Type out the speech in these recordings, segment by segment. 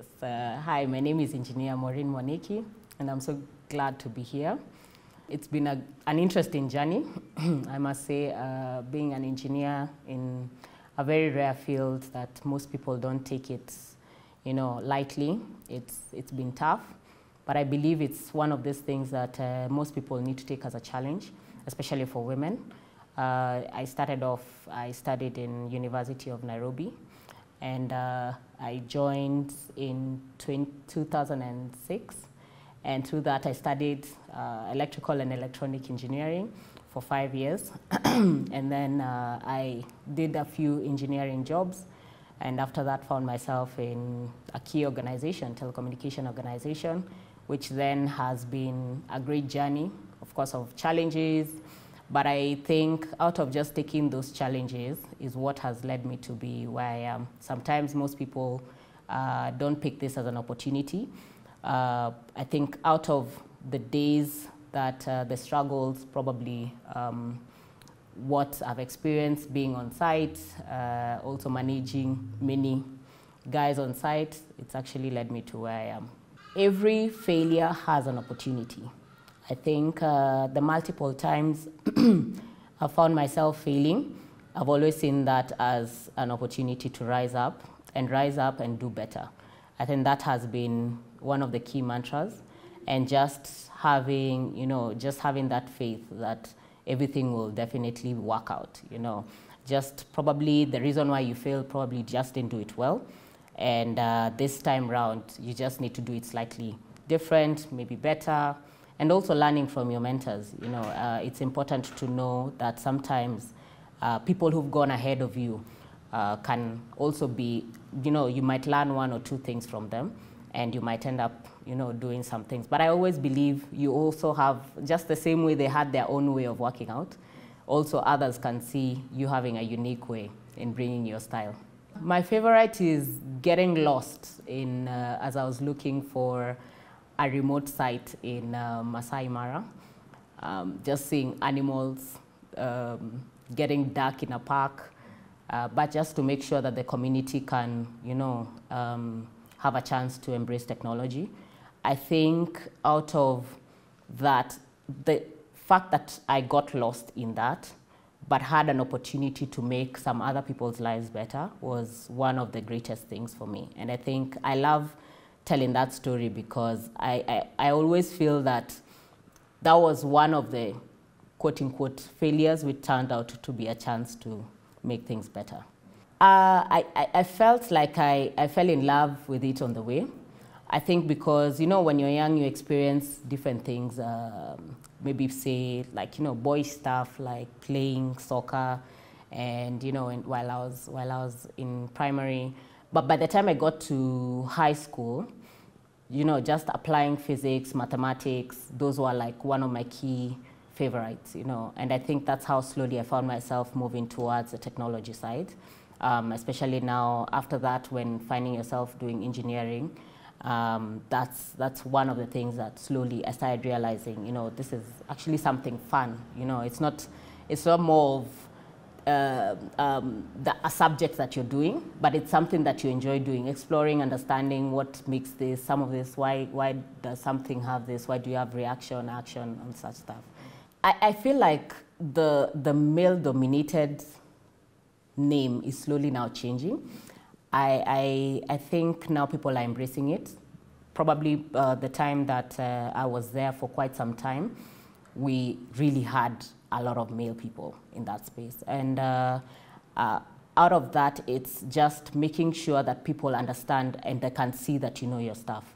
Yes. Hi, my name is Engineer Maureen Mwaniki, and I'm so glad to be here. It's been an interesting journey, I must say, being an engineer in a very rare field that most people don't take it, lightly. It's been tough, but I believe it's one of these things that most people need to take as a challenge, especially for women. I studied in University of Nairobi, and I joined in 2006. And through that, I studied electrical and electronic engineering for 5 years. And then I did a few engineering jobs. And after that, found myself in a key organization, telecommunication organization, which then has been a great journey, of course, of challenges. But I think out of just taking those challenges is what has led me to be where I am. Sometimes most people don't pick this as an opportunity. I think out of the days that the struggles, probably what I've experienced being on site, also managing many guys on site, it's actually led me to where I am. Every failure has an opportunity. I think the multiple times I've found myself failing, I've always seen that as an opportunity to rise up and do better. I think that has been one of the key mantras, and just having, having that faith that everything will definitely work out, Just probably the reason why you failed, probably just didn't do it well. And this time round, you just need to do it slightly different, maybe better, and also learning from your mentors. It's important to know that sometimes people who've gone ahead of you can also be, you might learn one or two things from them, and you might end up, doing some things. But I always believe you also have, just the same way they had their own way of working out, also others can see you having a unique way in bringing your style. My favorite is getting lost in, as I was looking for a remote site in Masai Mara, just seeing animals, getting dark in a park, but just to make sure that the community can, have a chance to embrace technology. I think out of that, the fact that I got lost in that, but had an opportunity to make some other people's lives better, was one of the greatest things for me. And I think I love telling that story because I always feel that that was one of the quote-unquote failures which turned out to be a chance to make things better. I felt like I fell in love with it on the way. I think because, when you're young, you experience different things, maybe say like, boy stuff like playing soccer and, while I was in primary. But by the time I got to high school, just applying physics, mathematics, those were like one of my key favorites, and I think that's how slowly I found myself moving towards the technology side, especially now after that when finding yourself doing engineering. That's one of the things that slowly I started realizing, this is actually something fun, it's not more of a subject that you're doing, but it's something that you enjoy doing, exploring, understanding what makes this, some of this, why does something have this, why do you have reaction, action, and such stuff. I feel like the male-dominated name is slowly now changing. I think now people are embracing it. Probably the time that I was there for quite some time, we really had a lot of male people in that space. And out of that, it's just making sure that people understand and they can see that you know your stuff.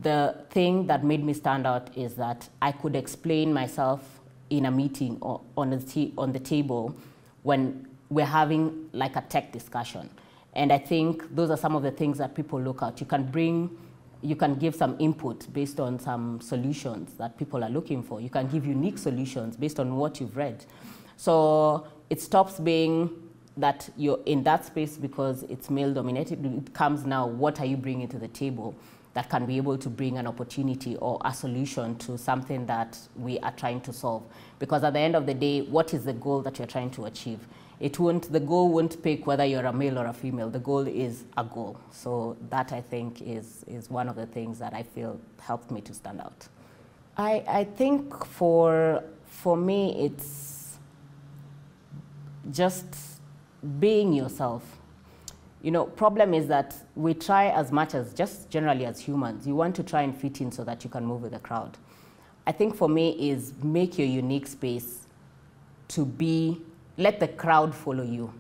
The thing that made me stand out is that I could explain myself in a meeting or on the table when we're having like a tech discussion. And I think those are some of the things that people look at. You can give some input based on some solutions that people are looking for. You can give unique solutions based on what you've read. So it stops being that you're in that space because it's male dominated. It comes now, what are you bringing to the table that can be able to bring an opportunity or a solution to something that we are trying to solve? Because at the end of the day, what is the goal that you're trying to achieve? the goal won't pick whether you're a male or a female. The goal is a goal. So that, I think, is one of the things that I feel helped me to stand out. I think for me, it's just being yourself. You know, problem is that we try as much as, just generally as humans, you want to try and fit in so that you can move with the crowd. I think for me is make your unique space to be, let the crowd follow you.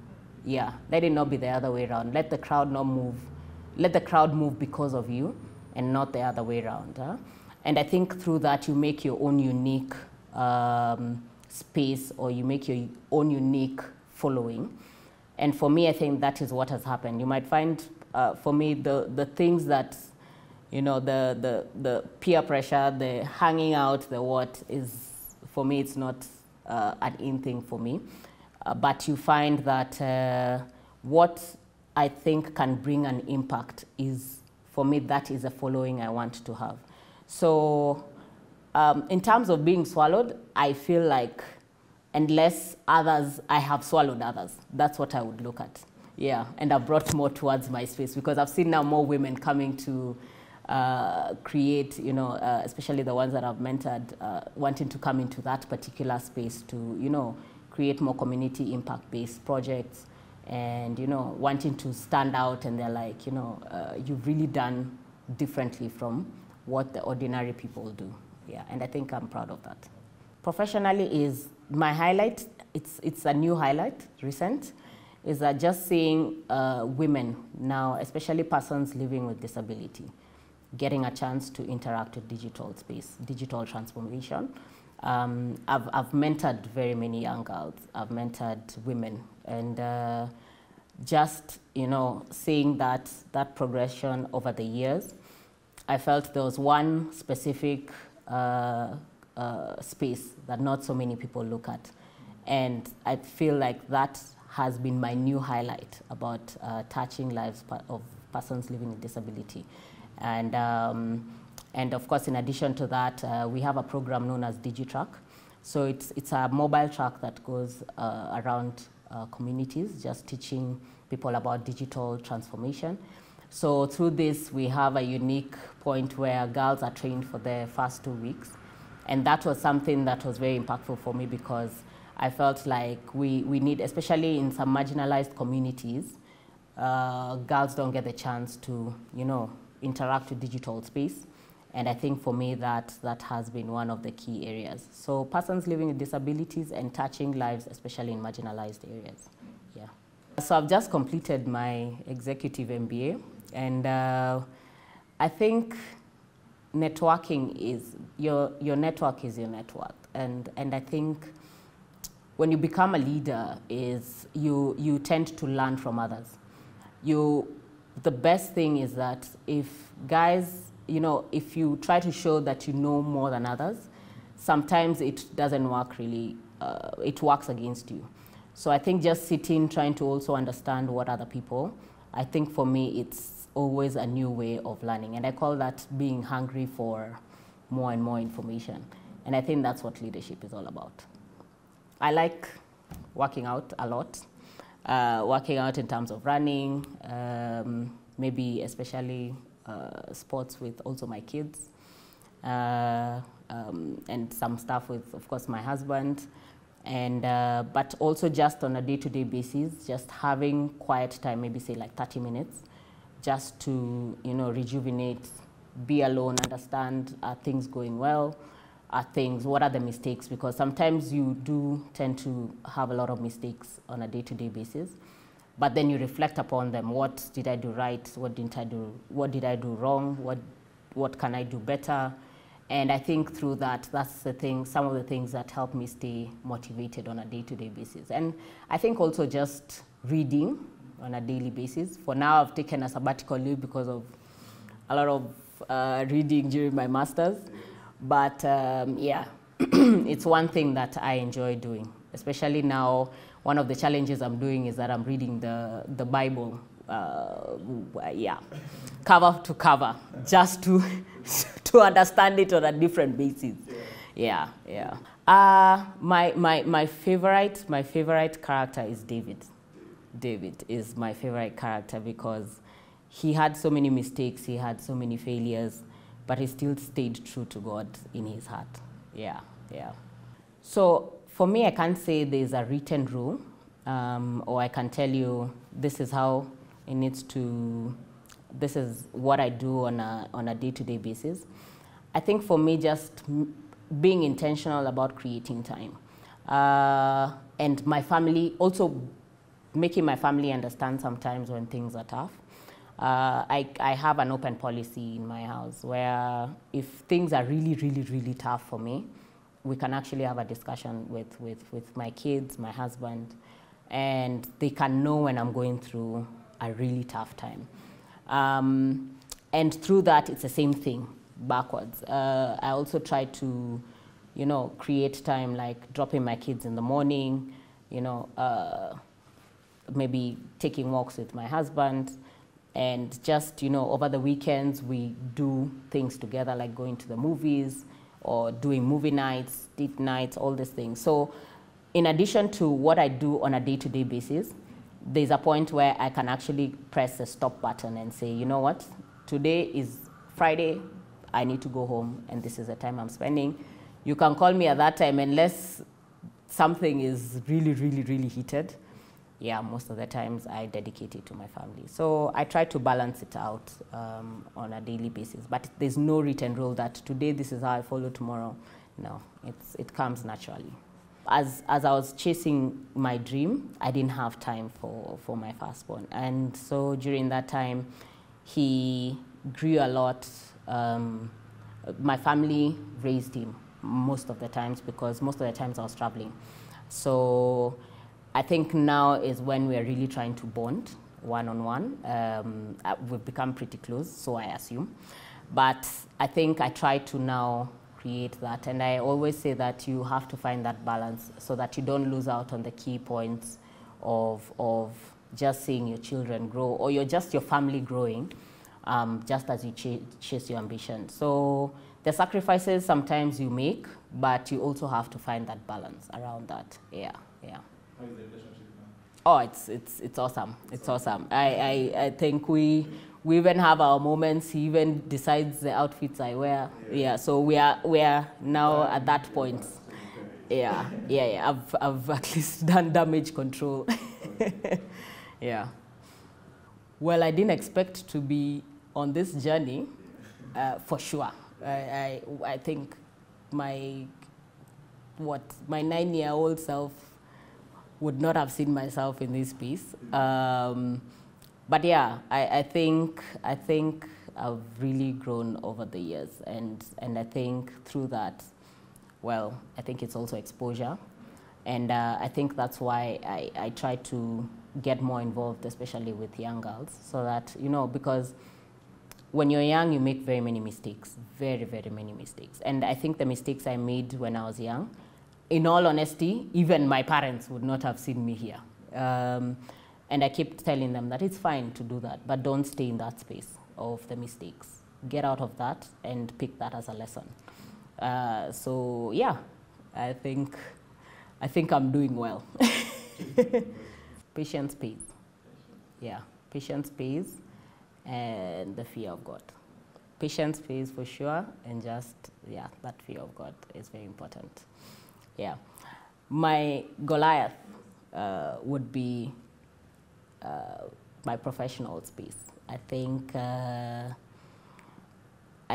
Yeah, let it not be the other way around. Let the crowd not move. Let the crowd move because of you and not the other way around. Huh? And I think through that you make your own unique space, or you make your own unique following. And for me, I think that is what has happened. You might find, for me, the things that, you know, the peer pressure, the hanging out, the what is, for me, it's not an in thing for me. But you find that what I think can bring an impact is, for me, that is a following I want to have. So in terms of being swallowed, I feel like unless others, I have swallowed others. That's what I would look at. Yeah, and I've brought more towards my space because I've seen now more women coming to create, you know, especially the ones that I've mentored, wanting to come into that particular space to, you know, create more community impact-based projects and, you know, wanting to stand out, and they're like, you know, you've really done differently from what the ordinary people do. Yeah, and I think I'm proud of that. Professionally is my highlight. It's a new highlight, recent, is that just seeing women now, especially persons living with disability, getting a chance to interact with digital space, digital transformation. I've mentored very many young girls. I've mentored women, and just, you know, seeing that progression over the years, I felt there was one specific space that not so many people look at. And I feel like that has been my new highlight about touching lives of persons living with disability. And of course, in addition to that, we have a program known as DigiTrack. So it's a mobile track that goes around communities, just teaching people about digital transformation. So through this, we have a unique point where girls are trained for their first 2 weeks. And that was something that was very impactful for me because I felt like we need, especially in some marginalized communities, girls don't get the chance to, you know, interact with digital space. And I think for me that has been one of the key areas. So persons living with disabilities and touching lives, especially in marginalized areas. Yeah. So I've just completed my executive MBA, and I think networking is, your network is your network. And I think when you become a leader is you tend to learn from others. The best thing is that if guys, you know, if you try to show that you know more than others, sometimes it doesn't work really, it works against you. So I think just sitting, trying to also understand what other people, I think for me it's always a new way of learning. And I call that being hungry for more and more information. And I think that's what leadership is all about. I like working out a lot. Working out in terms of running, maybe especially sports with also my kids, and some stuff with, of course, my husband, and but also just on a day-to-day basis, just having quiet time, maybe say like 30 minutes, just to, you know, rejuvenate, be alone, understand, are things going well? What are the mistakes? Because sometimes you do tend to have a lot of mistakes on a day-to-day basis, but then you reflect upon them. What did I do right? What didn't I do? What did I do wrong? What can I do better? And I think through that, that's the thing, some of the things that help me stay motivated on a day-to-day basis. And I think also just reading on a daily basis. For now, I've taken a sabbatical leave because of a lot of reading during my master's. But yeah, it's one thing that I enjoy doing, especially now. One of the challenges I'm doing is that I'm reading the Bible, yeah, cover to cover, just to understand it on a different basis. Yeah, yeah. My favorite character is David. David is my favorite character because he had so many mistakes, he had so many failures, but he still stayed true to God in his heart. Yeah, yeah. So for me, I can't say there's a written rule, or I can tell you this is how it needs to, this is what I do on a day-to-day basis. I think for me, just being intentional about creating time. And my family, also making my family understand sometimes when things are tough. I have an open policy in my house where if things are really tough for me, we can actually have a discussion with my kids, my husband, and they can know when I'm going through a really tough time. And through that, it's the same thing backwards. I also try to, you know, create time like dropping my kids in the morning, you know, maybe taking walks with my husband, and just, you know, over the weekends we do things together like going to the movies or doing movie nights, date nights, all these things. So in addition to what I do on a day-to-day basis, there's a point where I can actually press the stop button and say, you know what, today is Friday, I need to go home and this is the time I'm spending. You can call me at that time unless something is really heated. Yeah, most of the times I dedicate it to my family. So I try to balance it out on a daily basis. But there's no written rule that today this is how I follow, tomorrow. No, it comes naturally. As I was chasing my dream, I didn't have time for my firstborn. And so during that time, he grew a lot. My family raised him most of the times because most of the times I was traveling. So I think now is when we're really trying to bond one-on-one. We've become pretty close, so I assume. But I think I try to now create that. And I always say that you have to find that balance so that you don't lose out on the key points of just seeing your children grow or your family growing just as you chase your ambition. So the sacrifices sometimes you make, but you also have to find that balance around that. Yeah, yeah. How is the relationship now? Oh, it's awesome. It's awesome. I think we even have our moments. He even decides the outfits I wear. Yeah, so we are now at that point. Yeah. I've at least done damage control. Yeah. Well, I didn't expect to be on this journey, for sure. I think my 9-year-old self would not have seen myself in this space. But yeah, I think I've really grown over the years, and I think through that, well, I think it's also exposure, and I think that's why I try to get more involved, especially with young girls, so that, you know, because when you're young, you make very many mistakes, very many mistakes, and I think the mistakes I made when I was young, in all honesty, even my parents would not have seen me here. And I keep telling them that it's fine to do that, but don't stay in that space of the mistakes. Get out of that and pick that as a lesson. So yeah, I think I'm doing well. Patience pays. Yeah, patience pays, and the fear of God. Patience pays for sure, and just, yeah, that fear of God is very important. Yeah, my Goliath would be my professional space. I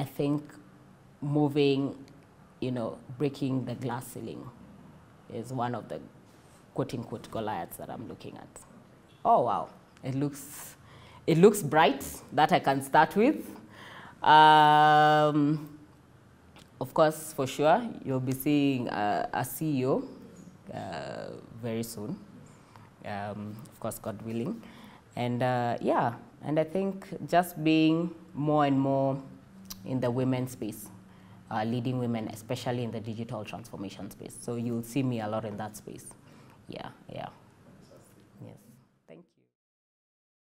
think moving, you know, breaking the glass ceiling is one of the quote-unquote Goliaths that I'm looking at. Oh wow, it looks bright. That I can start with. Of course, for sure, you'll be seeing a CEO very soon. Of course, God willing. And yeah, and I think just being more and more in the women's space, leading women, especially in the digital transformation space. So you'll see me a lot in that space. Yeah. Yes.